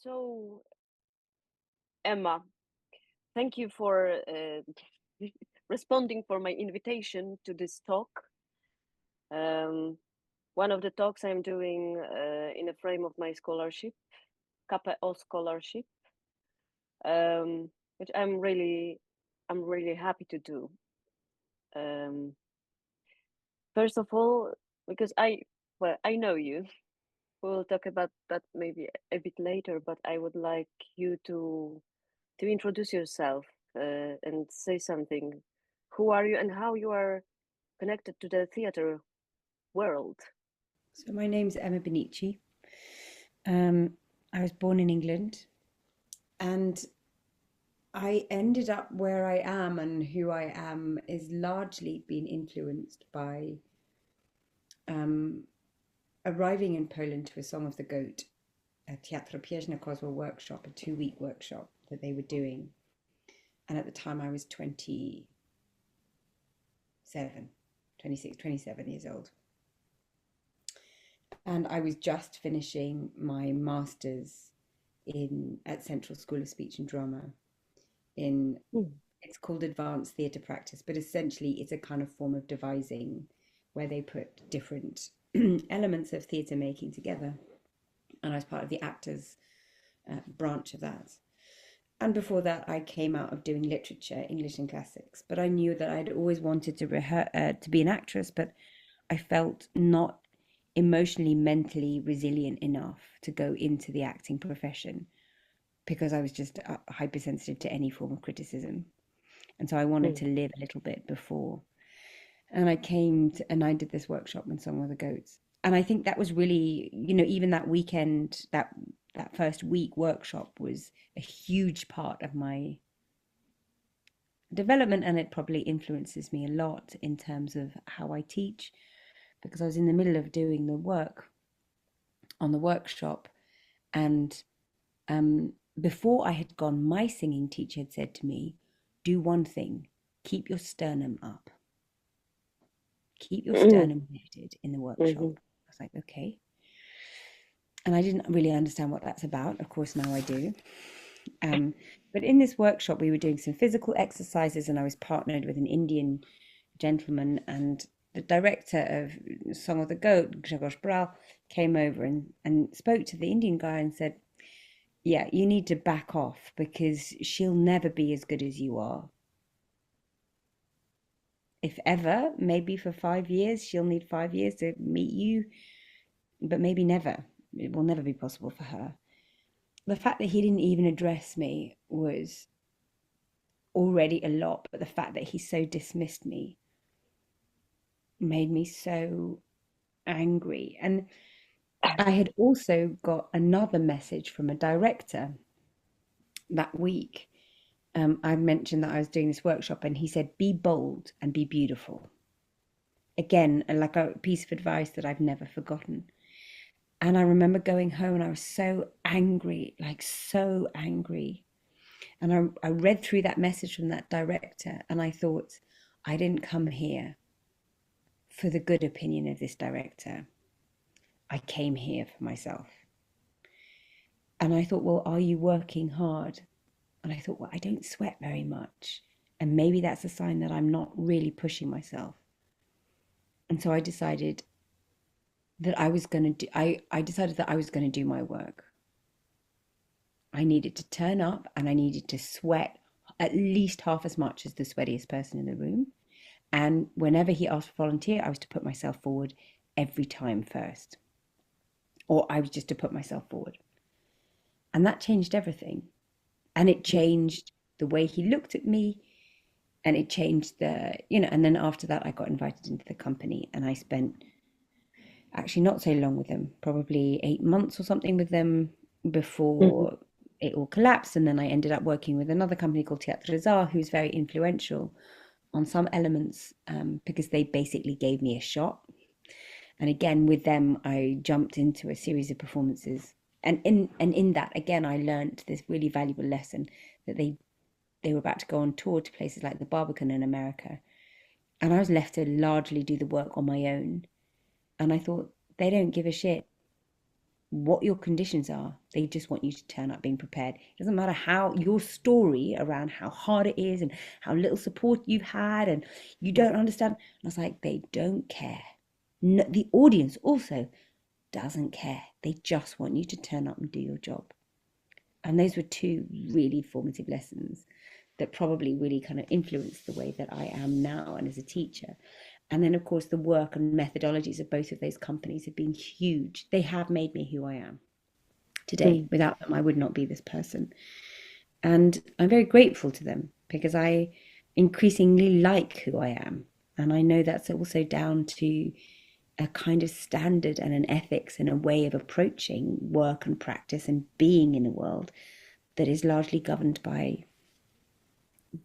So, Emma, thank you for responding for my invitation to this talk. Um, One of the talks I'm doing in the frame of my scholarship, KPO scholarship, which I'm really happy to do. Um, First of all, because I know you. We'll talk about that maybe a bit later, but I would like you to introduce yourself and say something. Who are you and how you are connected to the theater world? So my name's Emmä Bonnici. I was born in England, and I ended up where I am, and who I am is largely been influenced by um, arriving in Poland to a Song of the Goat, a teatralnego workshop, a 2-week workshop that they were doing. And at the time I was 26, 27 years old. And I was just finishing my master's at Central School of Speech and Drama in Mm. it's called advanced theatre practice, but essentially it's a kind of form of devising where they put different elements of theatre making together. And I was part of the actors branch of that. And before that, I came out of doing literature, English and classics. But I knew that I'd always wanted to be an actress, but I felt not emotionally, mentally resilient enough to go into the acting profession because I was just hypersensitive to any form of criticism. And so I wanted Mm. to live a little bit before. And I did this workshop in Song of the Goats. And I think that was really, even that weekend, that first week workshop was a huge part of my development, and it probably influences me a lot in terms of how I teach because I was in the middle of doing the work on the workshop, and before I had gone, my singing teacher had said to me, "Do one thing: keep your sternum up, keep your Mm. sternum lifted in the workshop." Mhm. I was like, okay, and I didn't really understand what that's about. Of course, now I do. Um, but in this workshop, we were doing some physical exercises, and I was partnered with an Indian gentleman, and the director of Song of the Goat, Krajowego came over and spoke to the Indian guy and said, "Yeah, you need to back off because she'll never be as good as you are. If ever, maybe for 5 years, she'll need 5 years to meet you, but maybe never. It will never be possible for her." The fact that he didn't even address me was already a lot, but the fact that he so dismissed me made me so angry. And I had also got another message from a director that week. I mentioned that I was doing this workshop, and he said, "Be bold and be beautiful." Again, like a piece of advice that I've never forgotten. And I remember going home and I was so angry, like so angry. And I read through that message from that director and I thought, I didn't come here for the good opinion of this director. I came here for myself. And I thought, well, are you working hard? And I thought, well, I don't sweat very much. And maybe that's a sign that I'm not really pushing myself. And so I decided that I decided that I was going to do my work. I needed to turn up and I needed to sweat at least half as much as the sweatiest person in the room. And whenever he asked for volunteer, I was to put myself forward every time first, or I was just to put myself forward. And that changed everything. And it changed the way he looked at me. And it changed and then after that, I got invited into the company and I spent actually not so long with them, probably 8 months or something with them Mhm. before it all collapsed. And then I ended up working with another company called Teatralnego, who's very influential on some elements because they basically gave me a shot. And again, with them, I jumped into a series of performances. And in that, again, I learned this really valuable lesson that they were about to go on tour to places like the Barbican in America. And I was left to largely do the work on my own. And I thought, they don't give a shit. what your conditions are. They just want you to turn up being prepared. It doesn't matter how your story around how hard it is and how little support you've had and you don't understand. And I was like, they don't care. No, the audience also doesn't care. They just want you to turn up and do your job. And those were two really formative lessons that probably really kind of influenced the way that I am now and as a teacher. And then, of course, the work and methodologies of both of those companies have been huge. They have made me who I am today. Without them, I would not be this person. And I'm very grateful to them because I increasingly like who I am. And I know that's also down to a kind of standard and an ethics and a way of approaching work and practice and being in the world that is largely governed by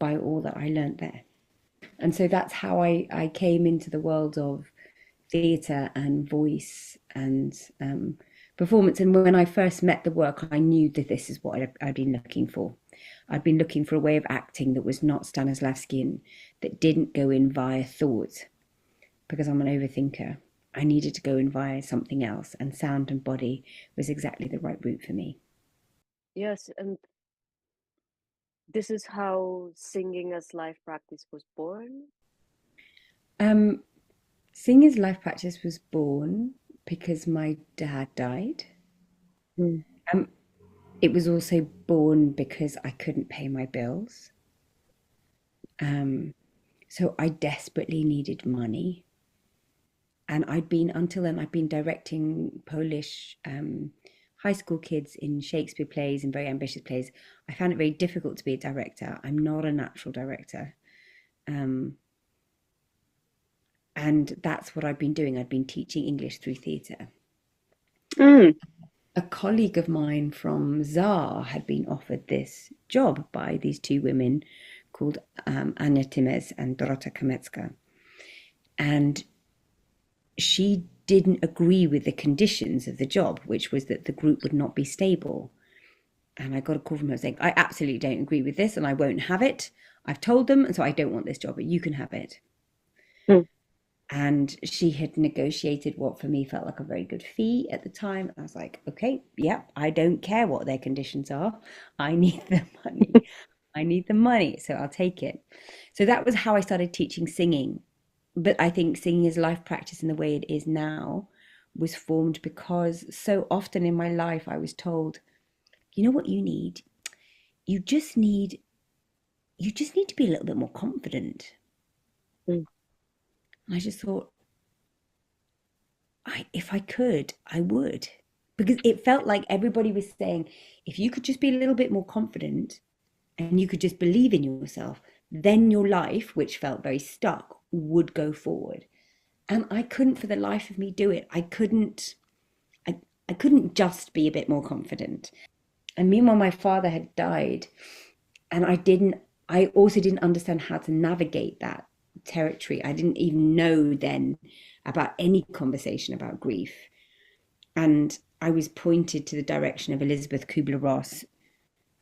all that I learned there. And so that's how I came into the world of theatre and voice and performance. And when I first met the work, I knew that this is what I'd been looking for. I'd been looking for a way of acting that was not Stanislavskian, that didn't go in via thought, because I'm an overthinker. I needed to go in via something else, and sound and body was exactly the right route for me. Yes, and this is how singing as life practice was born. Singing as life practice was born because my dad died. It was also born because I couldn't pay my bills. So I desperately needed money. And until then, I'd been directing Polish high school kids in Shakespeare plays and very ambitious plays. I found it very difficult to be a director. I'm not a natural director. And that's what I'd been doing. I'd been teaching English through theatre. A colleague of mine from ZAR had been offered this job by these two women called Ania Times and Dorota Kamecka. And she didn't agree with the conditions of the job, which was that the group would not be stable. And I got a call from her saying, I absolutely don't agree with this and I won't have it. I've told them, and so I don't want this job, but you can have it. And she had negotiated what for me felt like a very good fee at the time. I was like, okay, yeah, I don't care what their conditions are. I need the money. I need the money, so I'll take it. So that was how I started teaching singing. But I think singing as life practice in the way it is now was formed because so often in my life I was told, you know what you need? You just need to be a little bit more confident. And I just thought, if I could, I would. Because it felt like everybody was saying, if you could just be a little bit more confident and you could just believe in yourself, then your life, which felt very stuck, would go forward. And I couldn't for the life of me do it. I couldn't just be a bit more confident. And meanwhile, my father had died, and I also didn't understand how to navigate that territory. I didn't even know then about any conversation about grief. And I was pointed to the direction of Elizabeth Kubler-Ross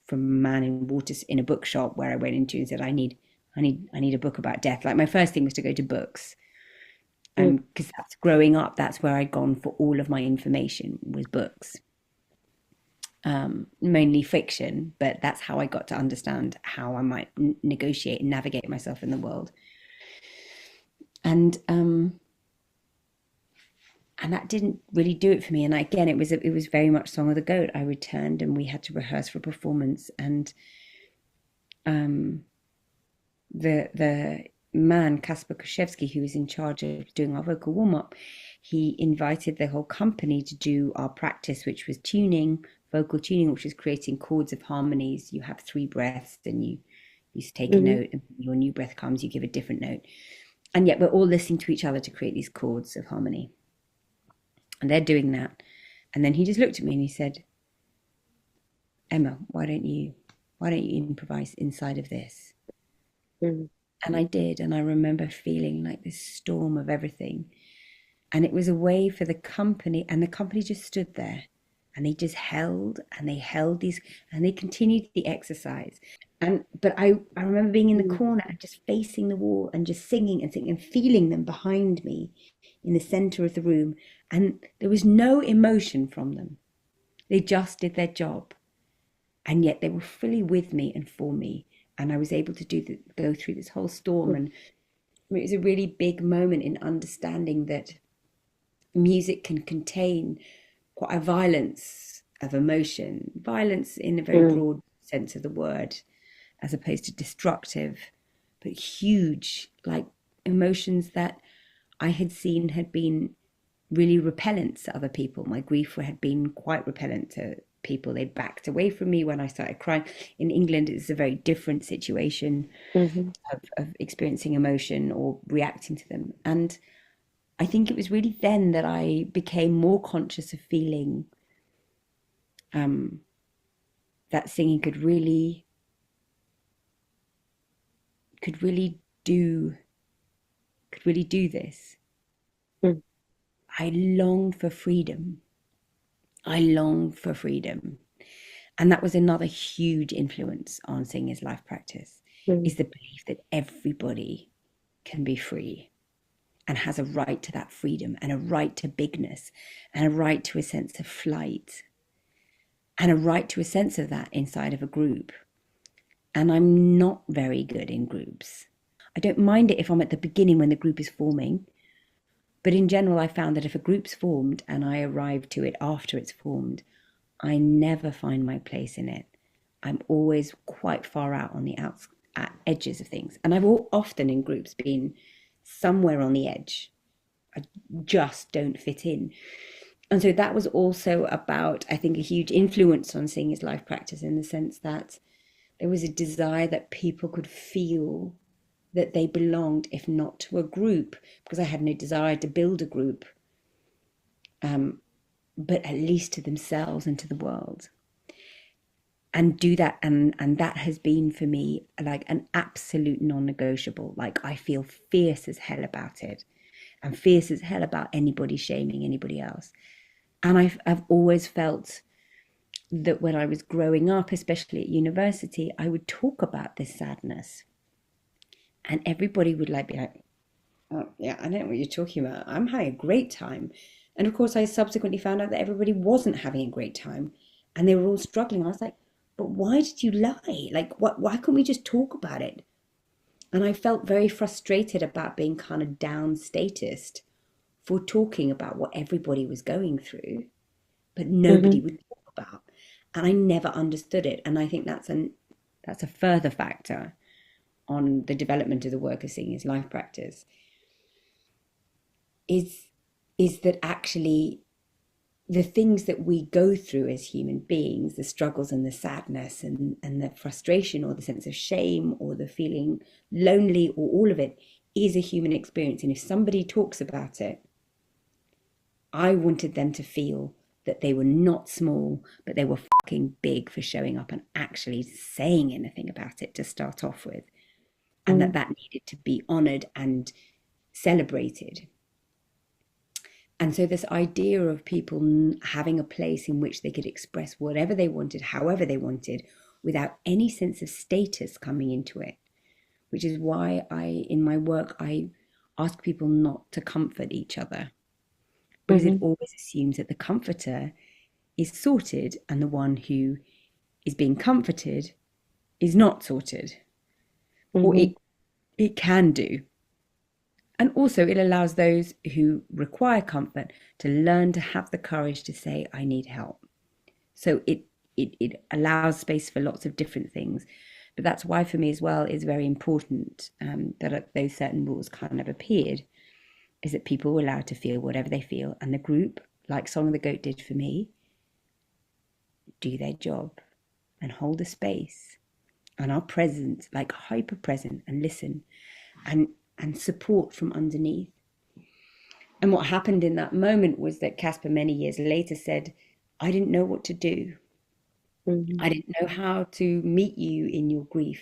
from a man in Waters in a bookshop, where I went into and said, I need a book about death. Like, my first thing was to go to books. Because that's growing up, that's where I'd gone for all of my information, was books. Mainly fiction, but that's how I got to understand how I might negotiate and navigate myself in the world. And that didn't really do it for me. And again, it was very much Song of the Goat. I returned and we had to rehearse for a performance, and the man, Kasper Kuszewski, who was in charge of doing our vocal warm-up, he invited the whole company to do our practice, which was vocal tuning, which is creating chords of harmonies. You have 3 breaths and you take a note, and when your new breath comes, you give a different note. And yet we're all listening to each other to create these chords of harmony. And they're doing that. And then he just looked at me and he said, Emma, why don't you improvise inside of this? And I did. And I remember feeling like this storm of everything. And it was a way for the company, and the company just stood there and they just held these, and they continued the exercise. But I remember being in the corner and just facing the wall and just singing and feeling them behind me in the center of the room. And there was no emotion from them. They just did their job, and yet they were fully with me and for me. And I was able to go through this whole storm. And it was a really big moment in understanding that music can contain quite a violence of emotion, violence in a very broad sense of the word, as opposed to destructive, but huge, like emotions that I had seen had been really repellent to other people. My grief had been quite repellent to people. They backed away from me when I started crying. In England, it's a very different situation of experiencing emotion or reacting to them. And I think it was really then that I became more conscious of feeling that singing could really do this. I long for freedom. I long for freedom. And that was another huge influence on singers' life practice, is the belief that everybody can be free and has a right to that freedom and a right to bigness and a right to a sense of flight and a right to a sense of that inside of a group. And I'm not very good in groups. I don't mind it if I'm at the beginning when the group is forming. But in general, I found that if a group's formed and I arrive to it after it's formed, I never find my place in it. I'm always quite far out on the edges of things. And I've often in groups been somewhere on the edge. I just don't fit in. And so that was also about, I think, a huge influence on singers' life practice, in the sense that there was a desire that people could feel that they belonged, if not to a group, because I had no desire to build a group, but at least to themselves and to the world. And do that, and that has been for me like an absolute non-negotiable. Like, I feel fierce as hell about it, and fierce as hell about anybody shaming anybody else. And I've always felt that when I was growing up, especially at university, I would talk about this sadness, and everybody would be like, "Oh yeah, I don't know what you're talking about. I'm having a great time." And of course, I subsequently found out that everybody wasn't having a great time, and they were all struggling. I was like, "But why did you lie? Like, what? Why couldn't we just talk about it?" And I felt very frustrated about being kind of down statist for talking about what everybody was going through, but nobody would talk about. And I never understood it. And I think that's a further factor on the development of the work of singing as life practice, is that actually the things that we go through as human beings, the struggles and the sadness and the frustration or the sense of shame or the feeling lonely or all of it, is a human experience. And if somebody talks about it, I wanted them to feel that they were not small, but they were fucking big for showing up and actually saying anything about it to start off with. And that needed to be honored and celebrated. And so this idea of people having a place in which they could express whatever they wanted, however they wanted, without any sense of status coming into it, which is why in my work, I ask people not to comfort each other, because it always assumes that the comforter is sorted and the one who is being comforted is not sorted, or it can do. And also it allows those who require comfort to learn to have the courage to say, I need help. So it allows space for lots of different things. But that's why for me as well, it's very important that those certain rules kind of appeared, is that people were allowed to feel whatever they feel. And the group, like Song of the Goat did for me, do their job and hold a space and are present, like hyper present, and listen and support from underneath. And what happened in that moment was that Casper many years later said, I didn't know what to do. I didn't know how to meet you in your grief.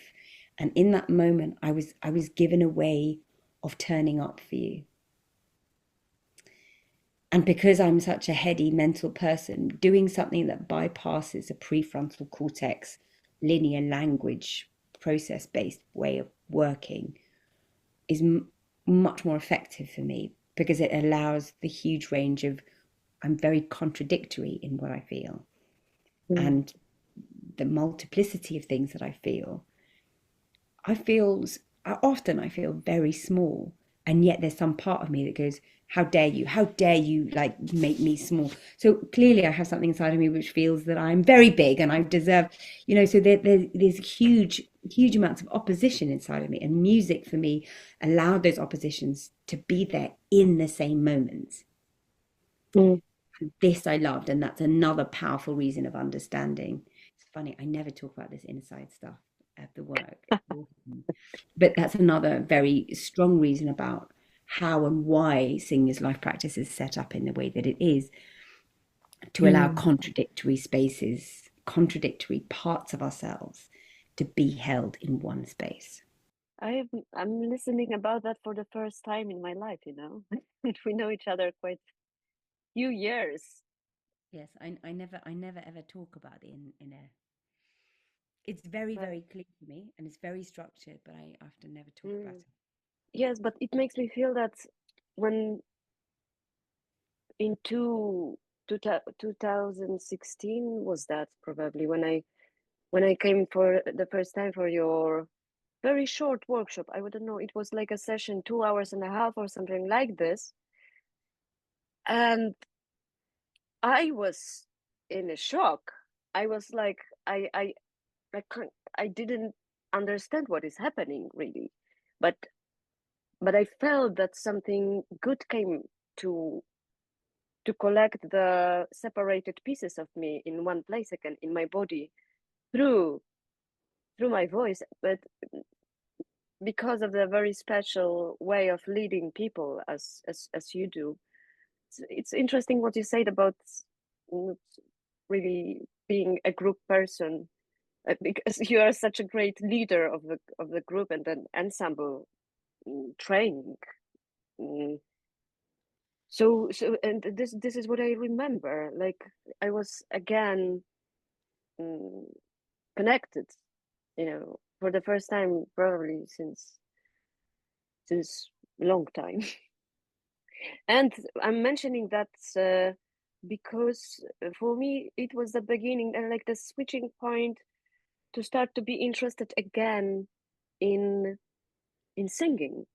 And in that moment, I was given a way of turning up for you. And because I'm such a heady mental person, doing something that bypasses a prefrontal cortex, linear language, process-based way of working is much more effective for me, because it allows the huge range of, I'm very contradictory in what I feel. Mm. and the multiplicity of things that I feel often I feel very small, and yet there's some part of me that goes, how dare you like make me small. So clearly I have something inside of me which feels that I'm very big and I deserve, so there's huge amounts of opposition inside of me, and music for me allowed those oppositions to be there in the same moments. Mm. This I loved, and that's another powerful reason of understanding. It's funny, I never talk about this inside stuff at the work, but that's another very strong reason about how and why singers' life practice is set up in the way that it is, to allow Mm. contradictory spaces, contradictory parts of ourselves to be held in one space. I'm listening about that for the first time in my life, and we know each other quite few years. Yes, I never ever talk about it in a. It's very, But very clear for me, and it's very structured, but I often never talk about mm, it. yes, but it makes me feel that when in 2016 was that probably when I came for the first time for your very short workshop. I wouldn't know, it was like a session 2 hours and a half or something like this, and I was in a shock. I was like, I can't, I didn't understand what is happening really, but I felt that something good came to collect the separated pieces of me in one place again in my body through my voice, but because of the very special way of leading people as you do. It's interesting what you said about not really being a group person, because you are such a great leader of the group and an ensemble training. Mm. And this is what I remember. Like I was again mm, connected, for the first time probably since a long time. And I'm mentioning that because for me it was the beginning and like the switching point to start to be interested again in singing,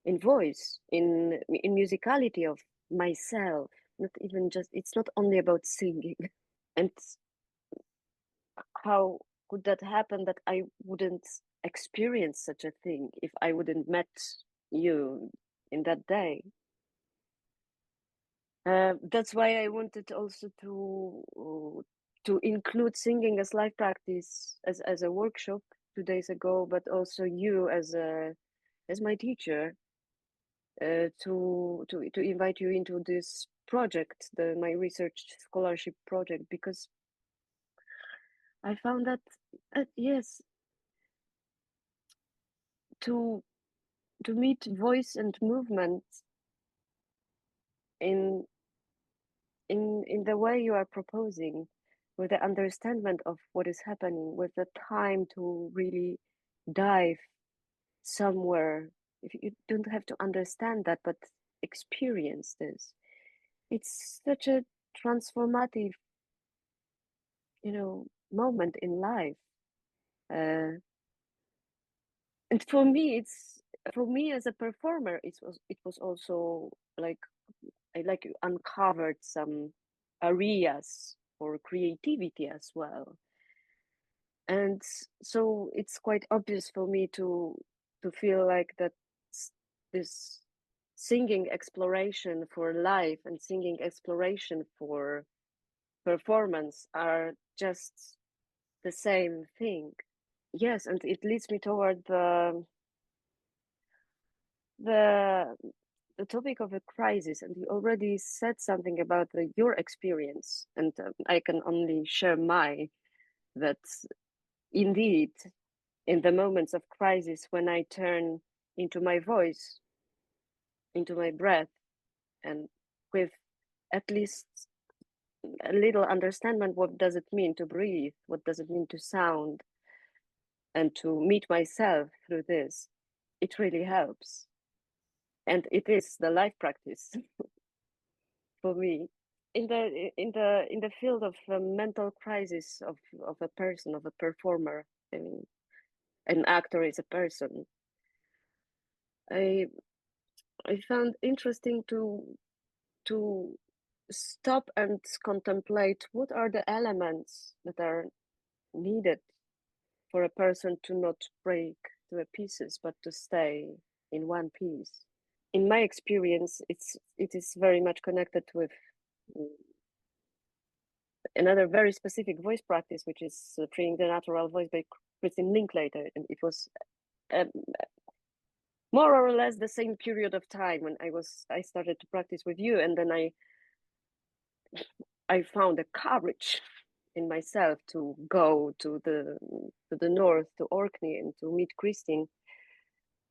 in voice, in musicality of myself. Not even just, it's not only about singing. And how could that happen that I wouldn't experience such a thing if I wouldn't met you in that day? That's why I wanted also to include singing as live practice as a workshop 2 days ago, but also you as my teacher, to invite you into this project, my research scholarship project, because I found that yes, to meet voice and movement in in the way you are proposing, with the understanding of what is happening, with the time to really dive somewhere. If you don't have to understand that, but experience this, it's such a transformative, moment in life. Uh, and for me as a performer, it was also like I like uncovered some areas for creativity as well. And so it's quite obvious for me to feel like that this singing exploration for life and singing exploration for performance are just the same thing. Yes, and it leads me toward the the topic of a crisis, and you already said something about your experience, and I can only share my that indeed in the moments of crisis when I turn into my voice, into my breath, and with at least a little understanding, what does it mean to breathe, what does it mean to sound, and to meet myself through this, it really helps. And it is the life practice for me. in the field of mental crisis of a person, of a performer. I mean, an actor is a person. I found interesting to stop and contemplate what are the elements that are needed for a person to not break to a pieces, but to stay in one piece. In my experience, it is very much connected with another very specific voice practice, which is Freeing the Natural Voice by Christine Linklater, and it was um, more or less the same period of time when I started to practice with you, and then I found a courage in myself to go to the north, to Orkney, and to meet Christine,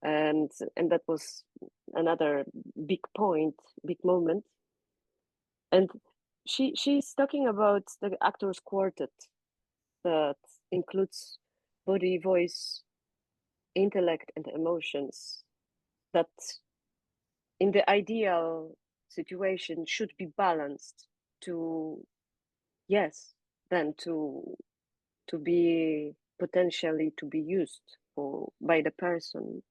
and that was another big point, big moment. And she's talking about the actors quartet that includes body, voice, intellect, and emotions, that in the ideal situation should be balanced to, yes, then to be potentially to be used by the person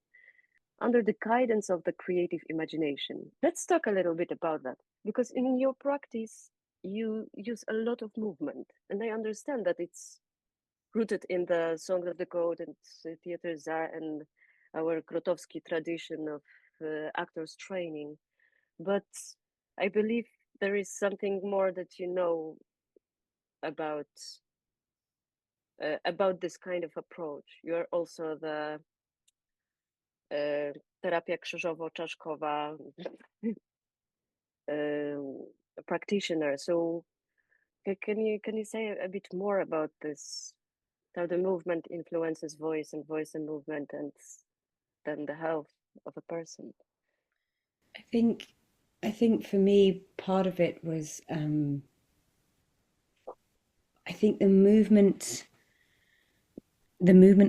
under the guidance of the creative imagination. Let's talk a little bit about that, because in your practice you use a lot of movement, and I understand that it's rooted in the Songs of the Code and Theater Czar and our Grotowski tradition of actors training. But I believe there is something more that you know about this kind of approach. You are also the terapia krzyżowo-czaszkowa practitioner. So can you say a bit more about this? How the movement influences voice and movement, and then the health of a person. I think for me, part of it was I think the movement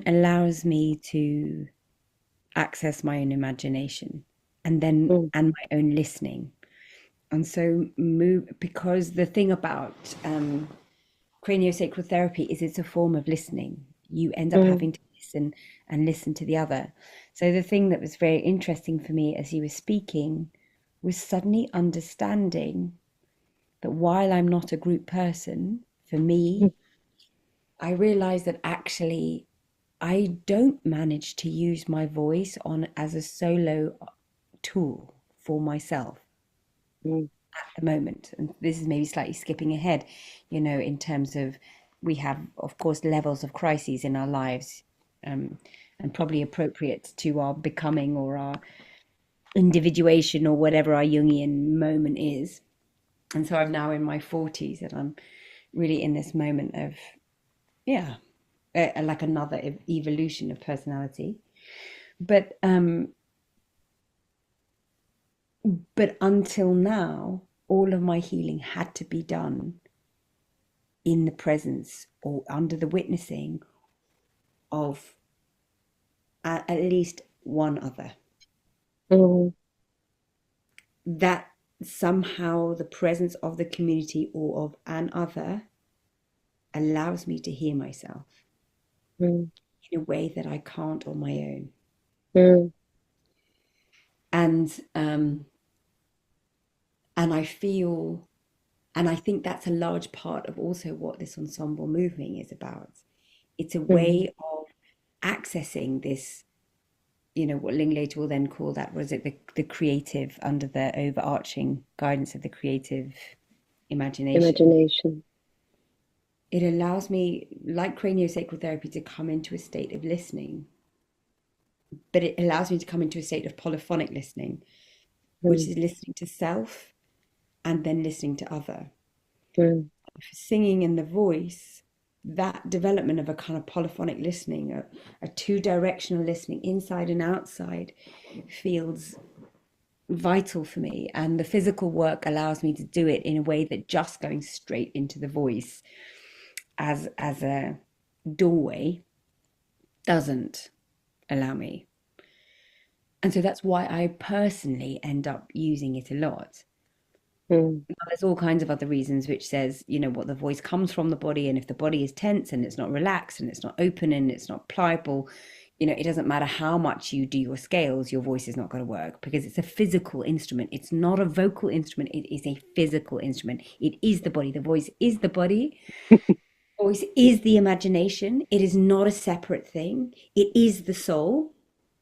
allows me to access my own imagination and and my own listening. And so because the thing about craniosacral therapy is it's a form of listening. You end up having to listen and listen to the other. So the thing that was very interesting for me as you were speaking was suddenly understanding that while I'm not a group person, for me, I realized that actually I don't manage to use my voice on as a solo tool for myself at the moment. And this is maybe slightly skipping ahead, in terms of we have, of course, levels of crises in our lives, and probably appropriate to our becoming or our individuation or whatever our Jungian moment is. And so I'm now in my 40s and I'm really in this moment of, like another evolution of personality. But until now, all of my healing had to be done in the presence or under the witnessing of at least one other. That somehow the presence of the community or of an other allows me to hear myself in a way that I can't on my own. And I feel, and I think that's a large part of also what this ensemble moving is about. It's a way of accessing this, what Linklater will then call that, was it the creative, under the overarching guidance of the creative imagination. It allows me, like craniosacral therapy, to come into a state of listening, but it allows me to come into a state of polyphonic listening, which is listening to self and then listening to other. For singing and the voice, that development of a kind of polyphonic listening, a two-directional listening, inside and outside, feels vital for me. And the physical work allows me to do it in a way that just going straight into the voice as a doorway doesn't allow me. And so that's why I personally end up using it a lot. Mm. Now, there's all kinds of other reasons which says, what the voice comes from the body, and if the body is tense and it's not relaxed and it's not open and it's not pliable, it doesn't matter how much you do your scales, your voice is not going to work because it's a physical instrument. It's not a vocal instrument. It is a physical instrument. It is the body. The voice is the body. Voice is the imagination. It is not a separate thing. It is the soul.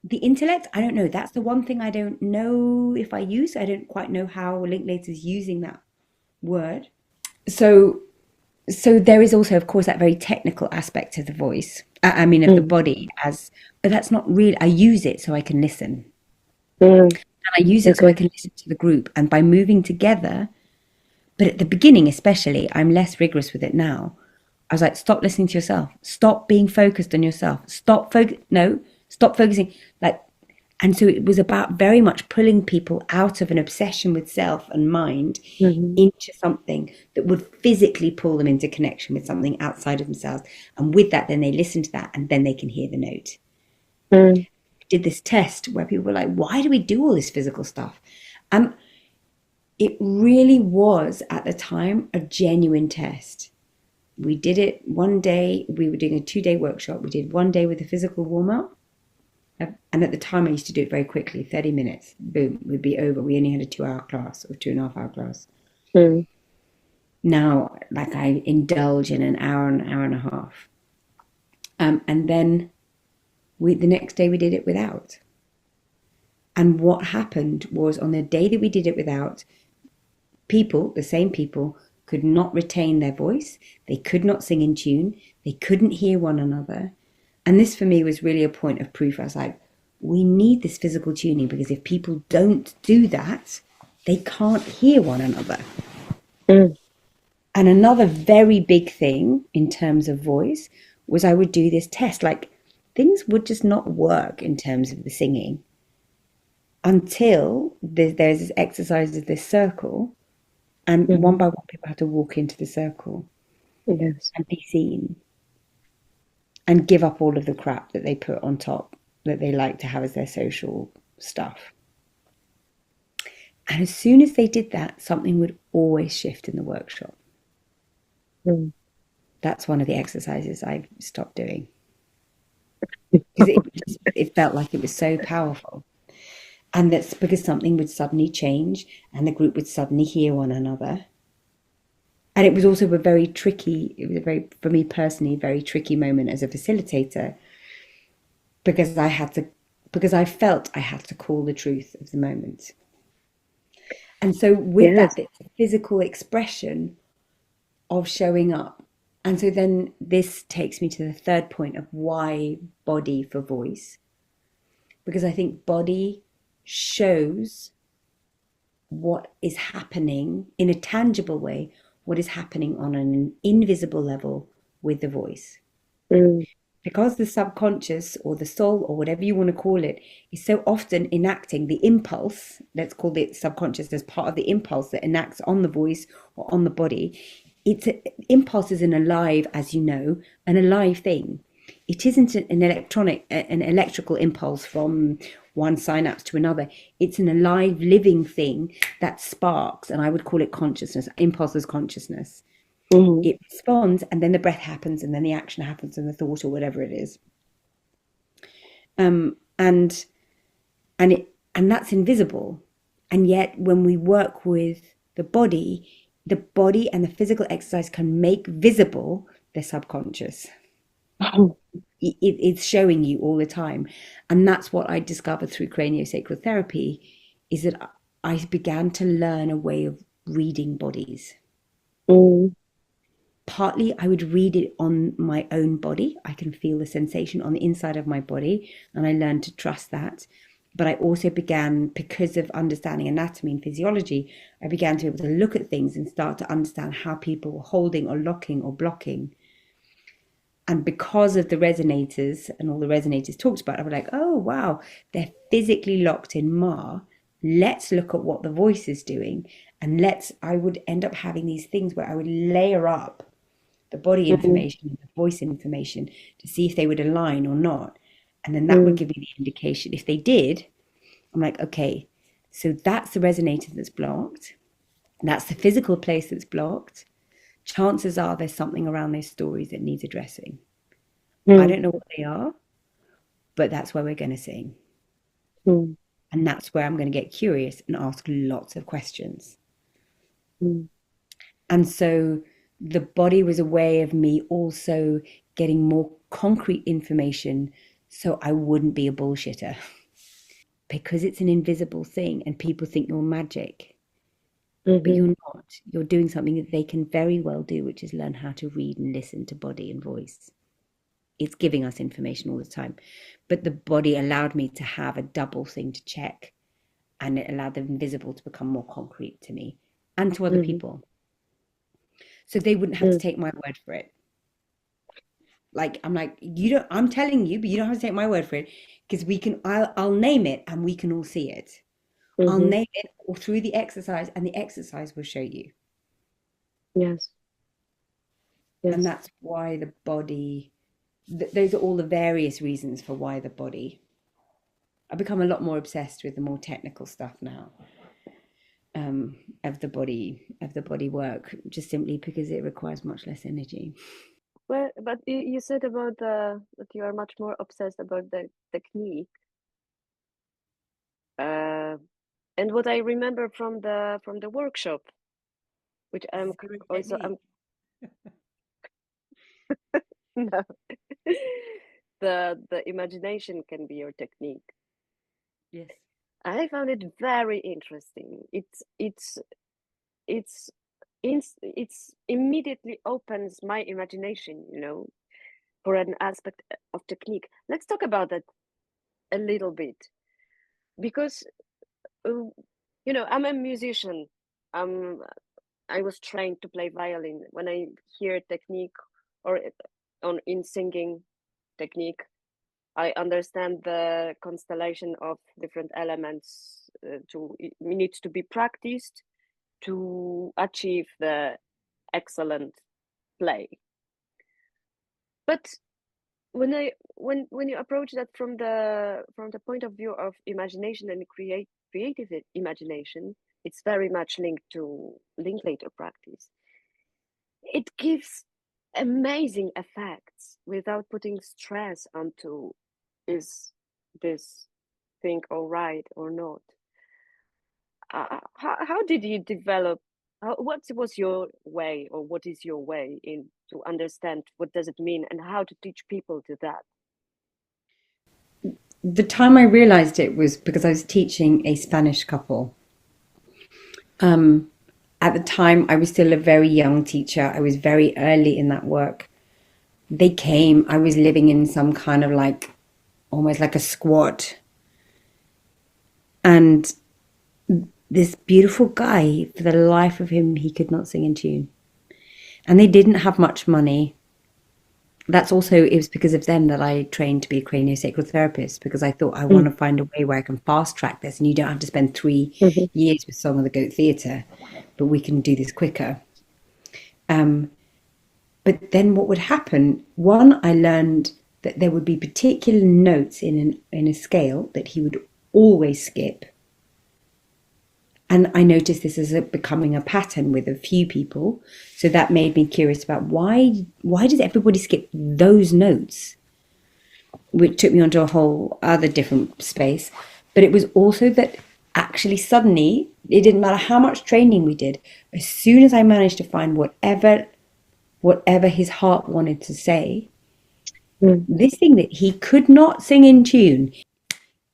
The intellect, I don't know. That's the one thing I don't know if I use. I don't quite know how Linklater is using that word. So there is also, of course, that very technical aspect of the voice. I mean, of the body but that's not real. I use it so I can listen. And I use it so I can listen to the group. And by moving together, but at the beginning especially, I'm less rigorous with it now. I was like, stop listening to yourself. Stop being focused on yourself. Stop focusing. And so it was about very much pulling people out of an obsession with self and mind into something that would physically pull them into connection with something outside of themselves. And with that, then they listen to that and then they can hear the note. I did this test where people were like, why do we do all this physical stuff? It really was at the time a genuine test. We did it one day. We were doing a 2-day workshop. We did one day with a physical warm-up. And at the time, I used to do it very quickly, 30 minutes. Boom, we'd be over. We only had a 2-hour class or 2.5-hour class. Now, I indulge in an hour and a half. And then the next day we did it without. And what happened was on the day that we did it without, the same people, could not retain their voice. They could not sing in tune. They couldn't hear one another. And this for me was really a point of proof. I was like, we need this physical tuning because if people don't do that, they can't hear one another. And another very big thing in terms of voice was I would do this test. Things would just not work in terms of the singing until there's this exercise of this circle. And one by one, people have to walk into the circle and be seen and give up all of the crap that they put on top that they like to have as their social stuff. And as soon as they did that, something would always shift in the workshop. That's one of the exercises I've stopped doing. Because it felt like it was so powerful. And that's because something would suddenly change and the group would suddenly hear one another. And it was also for me personally, a very tricky moment as a facilitator because I felt I had to call the truth of the moment. And so with that, it's a physical expression of showing up. And so then this takes me to the third point of why body for voice. Because I think body shows what is happening in a tangible way, what is happening on an invisible level with the voice. Because the subconscious or the soul or whatever you want to call it is so often enacting the impulse, let's call it subconscious as part of the impulse that enacts on the voice or on the body. Impulse is an alive thing. It isn't an electrical impulse from one synapse to another. It's an alive, living thing that sparks, and I would call it consciousness. Impulse is consciousness. It responds, and then the breath happens, and then the action happens, and the thought, or whatever it is. And that's invisible. And yet, when we work with the body and the physical exercise can make visible the subconscious. It's showing you all the time. And that's what I discovered through craniosacral therapy, is that I began to learn a way of reading bodies. Partly I would read it on my own body. I can feel the sensation on the inside of my body, and I learned to trust that. But I also began, because of understanding anatomy and physiology, I began to be able to look at things and start to understand how people were holding or locking or blocking. And because of the resonators and all the resonators talked about, I was like, oh, wow, they're physically locked in Ma. Let's look at what the voice is doing. And I would end up having these things where I would layer up the body information and the voice information to see if they would align or not. And then that would give me the indication. If they did, I'm like, okay, so that's the resonator that's blocked. That's the physical place that's blocked. Chances are there's something around those stories that needs addressing. I Mm, don't know what they are, but that's where we're going to sing. mm, And that's where I'm going to get curious and ask lots of questions. mm, And so the body was a way of me also getting more concrete information so I wouldn't be a bullshitter because it's an invisible thing and people think you're magic, but mhm, you're not. You're doing something that they can very well do, which is learn how to read and listen to body and voice. It's giving us information all the time. But the body allowed me to have a double thing to check, and it allowed the invisible to become more concrete to me and to other mhm, people. So they wouldn't have to mm, take my word for it. Like I'm like, you don't, I'm telling you, but you don't have to take my word for it because I'll name it and we can all see it. I'll mhm. name it or through the exercise and the exercise will show you. Yes, And yes. that's why the body, those are all the various reasons for why the body. I've become a lot more obsessed with the more technical stuff now, of the body work, just simply because it requires much less energy. Well, but you said about the that you are much more obsessed about the technique. Uh, and what I remember from the workshop, which I'm Zero also technique. I'm no, the imagination can be your technique. Yes. I found it very interesting. It's it's immediately opens my imagination, you know, for an aspect of technique. Let's talk about that a little bit because uh, you know, I'm a musician. Um, I was trained to play violin. When I hear technique or on in singing technique, I understand the constellation of different elements to needs to be practiced to achieve the excellent play. But when you approach that from the point of view of imagination and creative imagination, it's very much linked to Linklater practice. It gives amazing effects without putting stress onto is this thing all right or not. How did you develop? What was your way, or what is your way in to understand what does it mean and how to teach people to that? The time I realized it was because I was teaching a Spanish couple. Um, at the time, I was still a very young teacher. I was very early in that work. They came, I was living in some kind of like almost like a squat. And this beautiful guy, for the life of him, he could not sing in tune. And they didn't have much money. That's also, it was because of them that I trained to be a craniosacral therapist because I thought I want Mm, to find a way where I can fast track this and you don't have to spend three mhm, years with Song of the Goat Theatre, but we can do this quicker. Um, but then what would happen? One, I learned that there would be particular notes in a scale that he would always skip. And I noticed this as becoming a pattern with a few people. So that made me curious about why does everybody skip those notes? Which took me onto a whole other different space. But it was also that actually suddenly it didn't matter how much training we did. As soon as I managed to find whatever his heart wanted to say, mm, this thing that he could not sing in tune,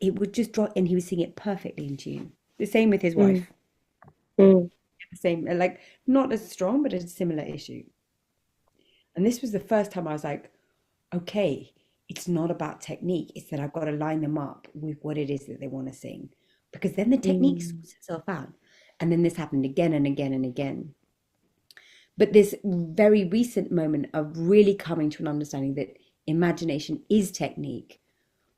it would just drop and he would sing it perfectly in tune. The same with his mm, wife. mm, The same, like not as strong, but a similar issue. And this was the first time I was like, okay, it's not about technique. It's that I've got to line them up with what it is that they want to sing. Because then the technique mm, sorts itself out. And then this happened again and again and again. But this very recent moment of really coming to an understanding that imagination is technique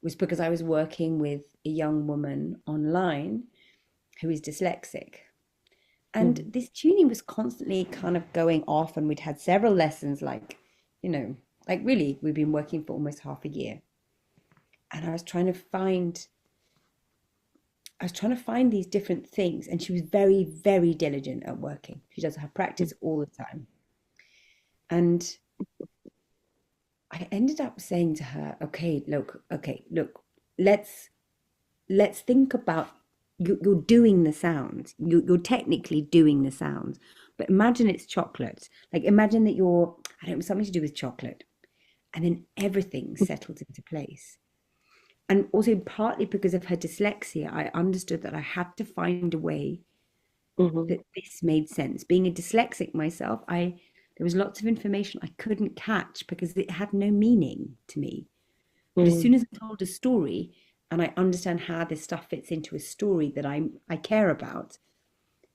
was because I was working with a young woman online who is dyslexic. And mm, this tuning was constantly kind of going off, and we'd had several lessons, like, you know, like really, we've been working for almost half a year. And I was was trying to find these different things, and she was very, very diligent at working. She does her practice all the time. And I ended up saying to her, okay, look, let's think about you're doing the sounds. You're technically doing the sounds, but imagine it's chocolate. Like imagine that I don't know, something to do with chocolate, and then everything settles into place. And also partly because of her dyslexia, I understood that I had to find a way that this made sense. Being a dyslexic myself, there was lots of information I couldn't catch because it had no meaning to me. But as soon as I told a story and I understand how this stuff fits into a story that I care about,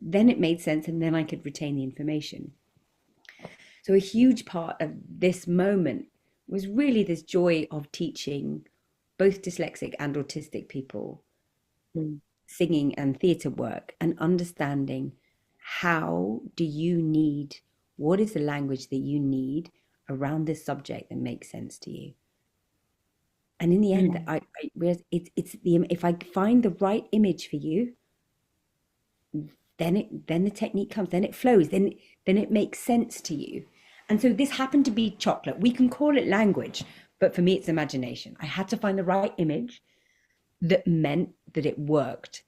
then it made sense, and then I could retain the information. So a huge part of this moment was really this joy of teaching both dyslexic and autistic people singing and theatre work, and understanding what is the language that you need around this subject that makes sense to you. And in the end, I realized if I find the right image for you, then the technique comes, then it flows, then it makes sense to you. And so this happened to be chocolate. We can call it language, but for me, it's imagination. I had to find the right image that meant that it worked.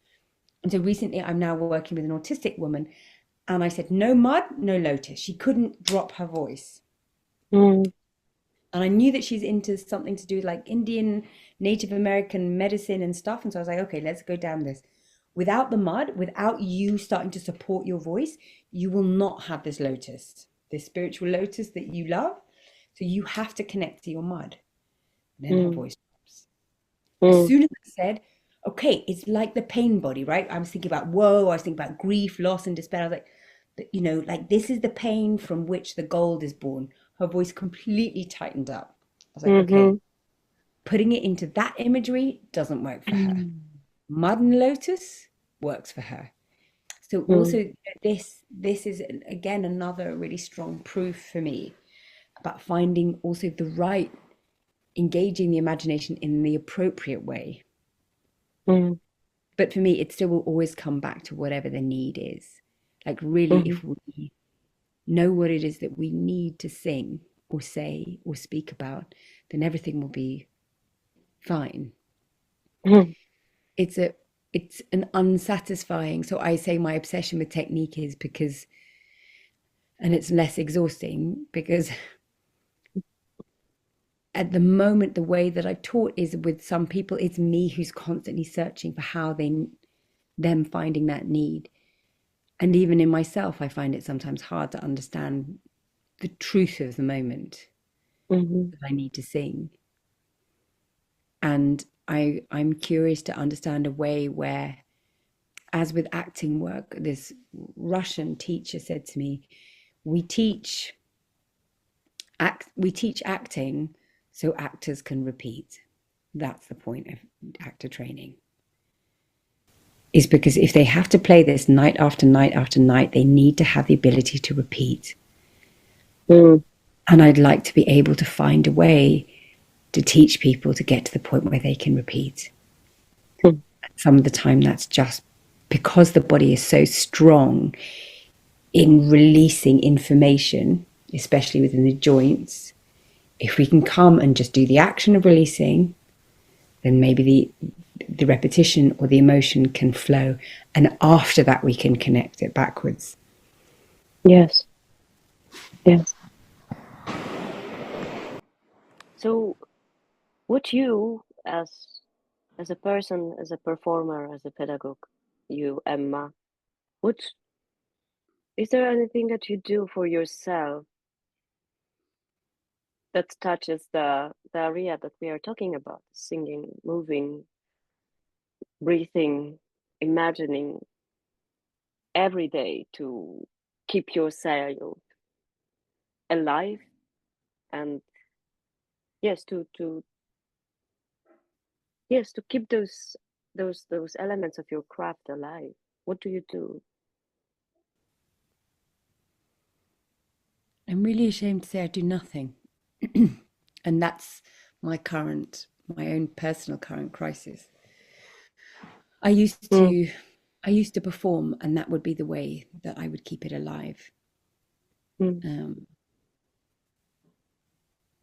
And so recently, I'm now working with an autistic woman, and I said, no mud, no lotus. She couldn't drop her voice. And I knew that she's into something to do with like Indian, Native American medicine and stuff. And so I was like, okay, let's go down this. Without the mud, without you starting to support your voice, you will not have this lotus, this spiritual lotus that you love. So you have to connect to your mud. Then her voice drops. As soon as I said, okay, it's like the pain body, right? I was thinking about woe, I was thinking about grief, loss, and despair. I was like, like this is the pain from which the gold is born. Her voice completely tightened up. I was like, okay, putting it into that imagery doesn't work for her. Mud and lotus works for her. So also this is again another really strong proof for me about finding also the right, engaging the imagination in the appropriate way. But for me, it still will always come back to whatever the need is. Like really, if we know what it is that we need to sing or say or speak about, then everything will be fine. It's an unsatisfying. So I say my obsession with technique is because, and it's less exhausting because at the moment, the way that I've taught is with some people, it's me who's constantly searching for how them finding that need. And even in myself, I find it sometimes hard to understand the truth of the moment that I need to sing. And I'm curious to understand a way where, as with acting work, this Russian teacher said to me, we teach acting so actors can repeat. That's the point of actor training. Is because if they have to play this night after night after night, they need to have the ability to repeat. And I'd like to be able to find a way to teach people to get to the point where they can repeat. Some of the time that's just because the body is so strong in releasing information, especially within the joints. If we can come and just do the action of releasing, then maybe the repetition or the emotion can flow, and after that we can connect it backwards. Yes. So would you, as a person, as a performer, as a pedagogue, you, Emma, is there anything that you do for yourself that touches the area that we are talking about? Singing, moving, breathing, imagining, every day to keep yourself alive, and yes, to keep those elements of your craft alive. What do you do? I'm really ashamed to say I do nothing. And that's my own personal current crisis. I used Mm, to I used to perform, and that would be the way that I would keep it alive. mm, Um,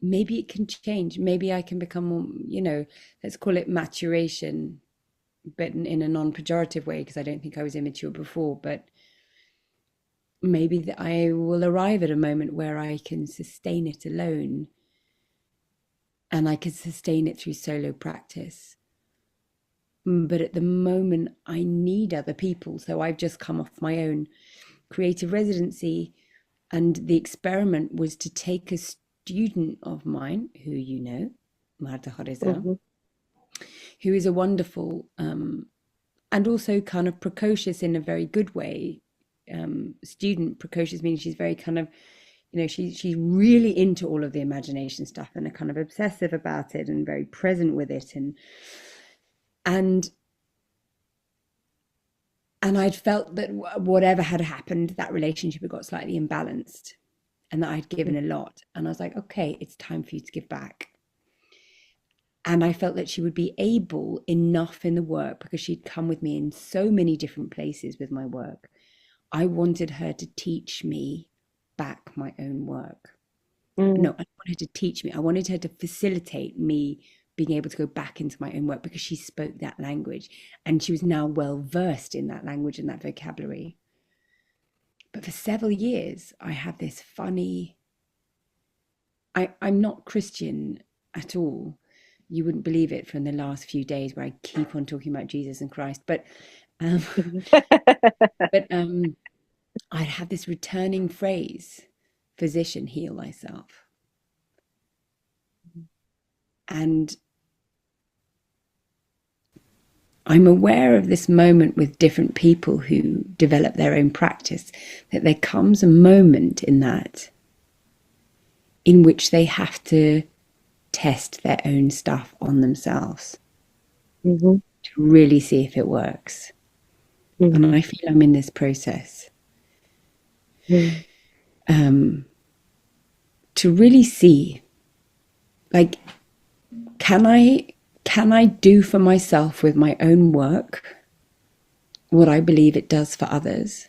maybe it can change. Maybe I can become more, let's call it maturation, but in a non-pejorative way, because I don't think I was immature before. But maybe that I will arrive at a moment where I can sustain it alone, and I can sustain it through solo practice. But at the moment, I need other people. So I've just come off my own creative residency, and the experiment was to take a student of mine, who Marta Joreza, mhm, who is a wonderful and also kind of precocious in a very good way student. Precocious meaning she's very kind of, she's really into all of the imagination stuff and are kind of obsessive about it and very present with it, and I'd felt that whatever had happened, that relationship had got slightly imbalanced, and that I'd given a lot. And I was like, okay, it's time for you to give back. And I felt that she would be able enough in the work, because she'd come with me in so many different places with my work. I wanted her to teach me back my own work. No, mm, I wanted her to teach me. I wanted her to facilitate me being able to go back into my own work, because she spoke that language and she was now well versed in that language and that vocabulary. But for several years, I had this funny, I'm not Christian at all. You wouldn't believe it from the last few days where I keep on talking about Jesus and Christ. But um, mhm, but I'd have this returning phrase, physician, heal thyself. And I'm aware of this moment with different people who develop their own practice, that there comes a moment in that in which they have to test their own stuff on themselves mhm, to really see if it works. mm, And I feel I'm in this process mm, um, to really see, like, can I do for myself with my own work what I believe it does for others?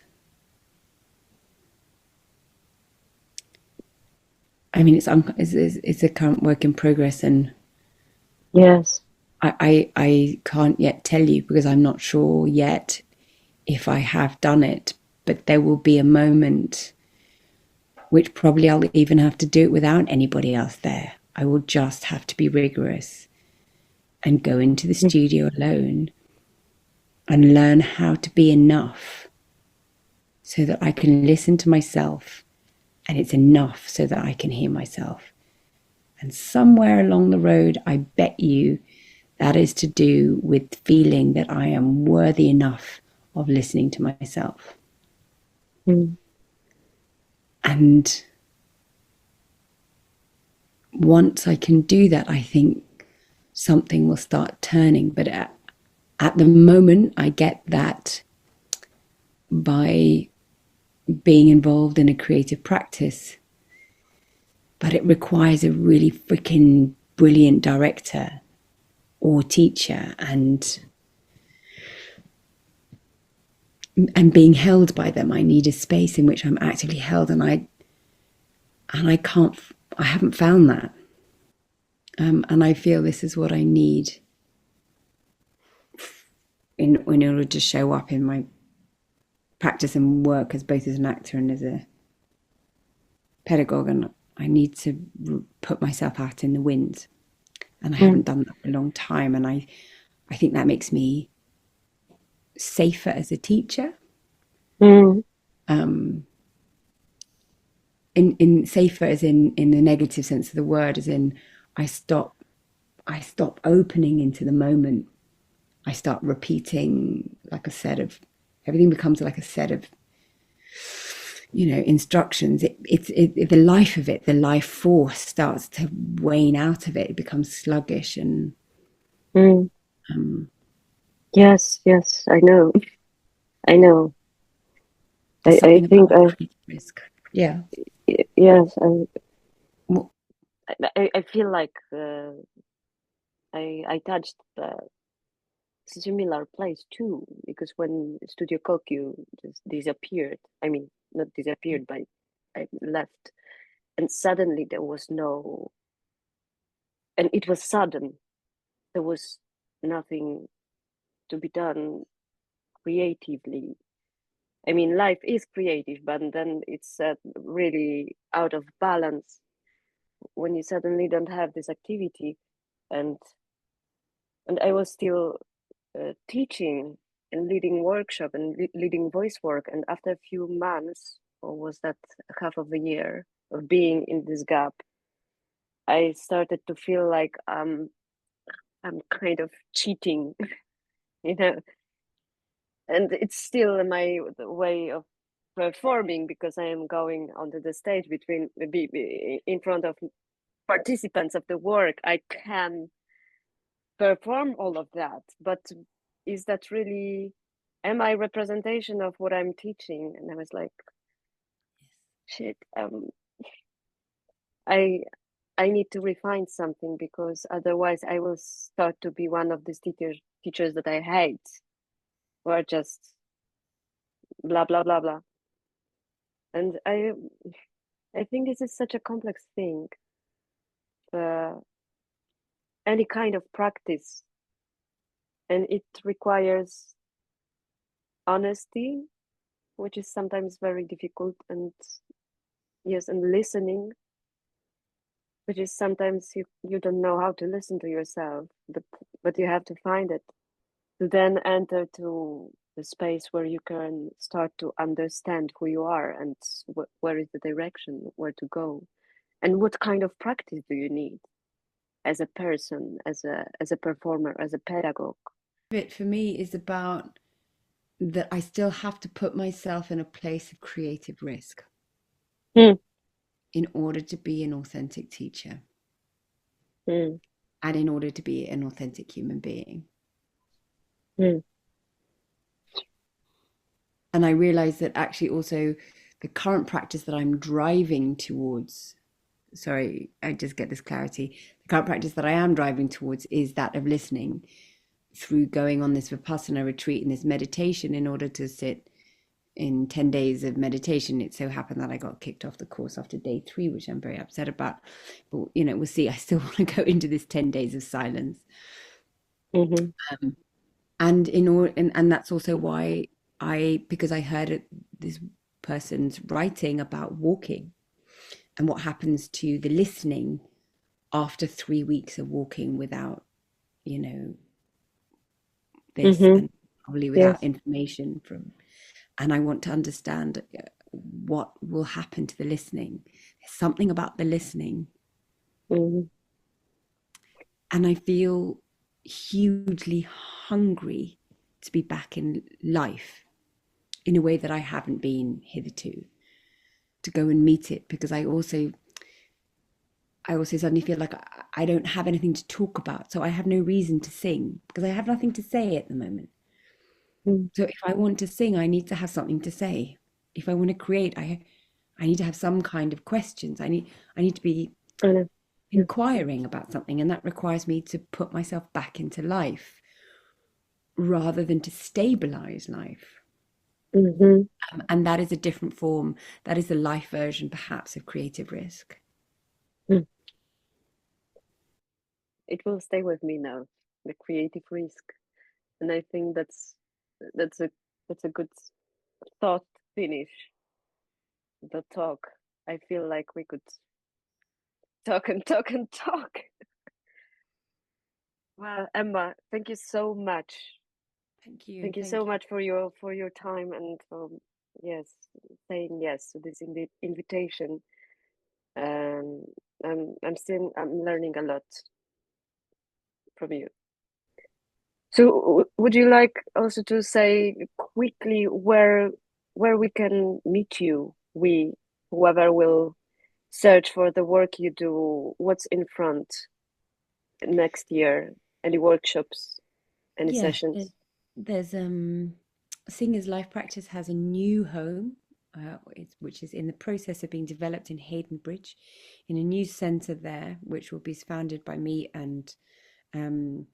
I mean, it's a current work in progress, and yes. I can't yet tell you, because I'm not sure yet if I have done it. But there will be a moment which probably I'll even have to do it without anybody else there. I will just have to be rigorous and go into the Mm, studio alone and learn how to be enough so that I can listen to myself, and it's enough so that I can hear myself. And somewhere along the road, I bet you that is to do with feeling that I am worthy enough of listening to myself. mm, And once I can do that, I think something will start turning. But at the moment, I get that by being involved in a creative practice. But it requires a really freaking brilliant director or teacher, and being held by them. I need a space in which I'm actively held, and I haven't found that. And I feel this is what I need in order to show up in my practice and work, as both as an actor and as a pedagogue. And I need to put myself out in the wind, and I mm, haven't done that for a long time. And I think that makes me safer as a teacher. mm, Um, in safer as in the negative sense of the word, as in I stop opening into the moment. I start repeating like a set of, everything becomes like a set of, instructions. The life of it, the life force starts to wane out of it. It becomes sluggish, and mm. um, Yes, yes, I know. I know. there's I something about think that creative risk. Yeah. yes, Well, I feel like I touched similar place too, because when Studio Kokyu just disappeared, I mean, not disappeared, but I left, and suddenly there was no, and it was sudden. There was nothing to be done creatively. I mean, life is creative, but then it's really out of balance when you suddenly don't have this activity. And I was still teaching and leading workshop and leading voice work. And after a few months, or was that half of a year of being in this gap, I started to feel like I'm kind of cheating, you know. And it's still my way of performing, because I am going onto the stage between in front of participants of the work. I can perform all of that, but is that really, am I representation of what I'm teaching? And I was like, shit, I I need to refine something, because otherwise I will start to be one of these teachers that I hate, who are just blah blah blah blah. And I think this is such a complex thing. Any kind of practice, and it requires honesty, which is sometimes very difficult, and yes, and listening, which is sometimes you don't know how to listen to yourself, but you have to find it to then enter to the space where you can start to understand who you are, and where is the direction, where to go, and what kind of practice do you need as a person, as a performer, as a pedagogue. It for me is about that I still have to put myself in a place of creative risk Hmm. in order to be an authentic teacher Hmm. and in order to be an authentic human being. Hmm. And I realize that actually also the current practice that I'm driving towards, sorry, I just get this clarity. The current practice that I am driving towards is that of listening through going on this Vipassana retreat and this meditation in order to sit in 10 days of meditation. It so happened that I got kicked off the course after day 3, which I'm very upset about. But, you know, we'll see. I still want to go into this 10 days of silence. Mm-hmm. And in order, and that's also why because I heard this person's writing about walking and what happens to the listening after 3 weeks of walking without, you know, this, Mm-hmm. and probably without Yes. information from, and I want to understand what will happen to the listening. There's something about the listening, Mm-hmm. and I feel hugely hungry to be back in life in a way that I haven't been hitherto, to go and meet it, because I also suddenly feel like I don't have anything to talk about, so I have no reason to sing because I have nothing to say at the moment. Mm-hmm. So if I want to sing, I need to have something to say. If I want to create, I need to have some kind of questions. I need to be I know. Yeah. inquiring about something, and that requires me to put myself back into life rather than to stabilize life. Mm-hmm. And that is a different form. That is the life version, perhaps, of creative risk. Mm. It will stay with me now, the creative risk, and I think that's a that's a good thought to finish the talk. I feel like we could talk and talk and talk. Well, Emma, thank you so much. Thank you, and Thank you thank so you. much for your time, and yes, saying yes to this invitation. Um, I'm learning a lot from you. So, would you like also to say quickly where we can meet you? We, whoever will search for the work you do, what's in front next year? Any workshops, any Yeah, sessions? there's Singer's Life Practice has a new home, which is in the process of being developed in Hayden Bridge, in a new centre there, which will be founded by me and um,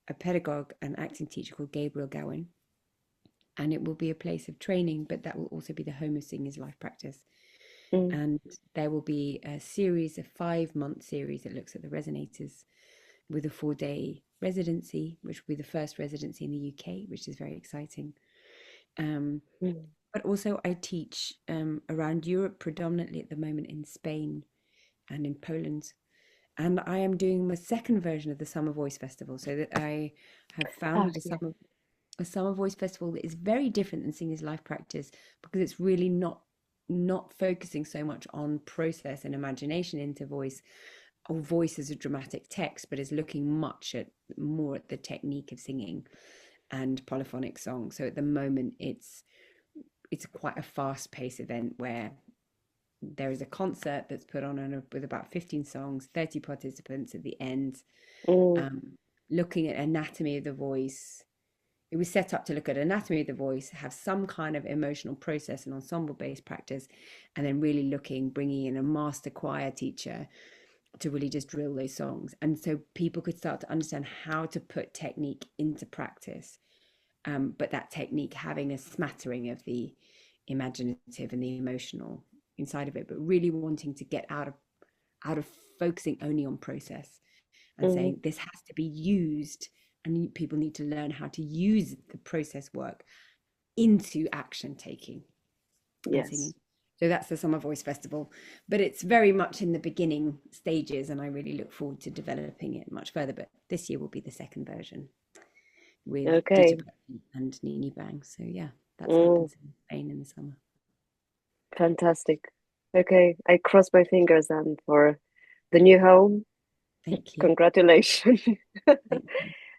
a pedagogue, an acting teacher called Gabriel Gowan, and it will be a place of training, but that will also be the home of Singers Life Practice. Mm. And there will be a series, a 5-month series that looks at the resonators, with a 4-day residency, which will be the first residency in the UK, which is very exciting. But also I teach around Europe, predominantly at the moment in Spain and in Poland. And I am doing my second version of the Summer Voice Festival, so that I have founded a Summer Voice Festival that is very different than Singers Life Practice, because it's really not focusing so much on process and imagination into voice, or voice as a dramatic text, but is looking much more at the technique of singing and polyphonic song. So at the moment, it's quite a fast-paced event where there is a concert that's put on with about 15 songs, 30 participants at the end, looking at anatomy of the voice. It was set up to look at anatomy of the voice, have some kind of emotional process and ensemble-based practice, and then really bringing in a master choir teacher to really just drill those songs. And so people could start to understand how to put technique into practice, but that technique having a smattering of the imaginative and the emotional inside of it, but really wanting to get out of focusing only on process and saying this has to be used, and people need to learn how to use the process work into action taking and singing. So that's the Summer Voice Festival, but it's very much in the beginning stages, and I really look forward to developing it much further. But this year will be the second version with Dita and Nini Bang. So yeah, that happens in Spain in the summer. Fantastic. Okay, I cross my fingers then for the new home. Thank you. Congratulations. Thank you.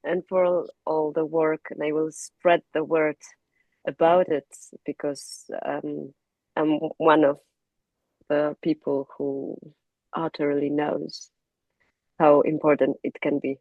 And for all the work, and I will spread the word about it, because I'm one of the people who utterly knows how important it can be.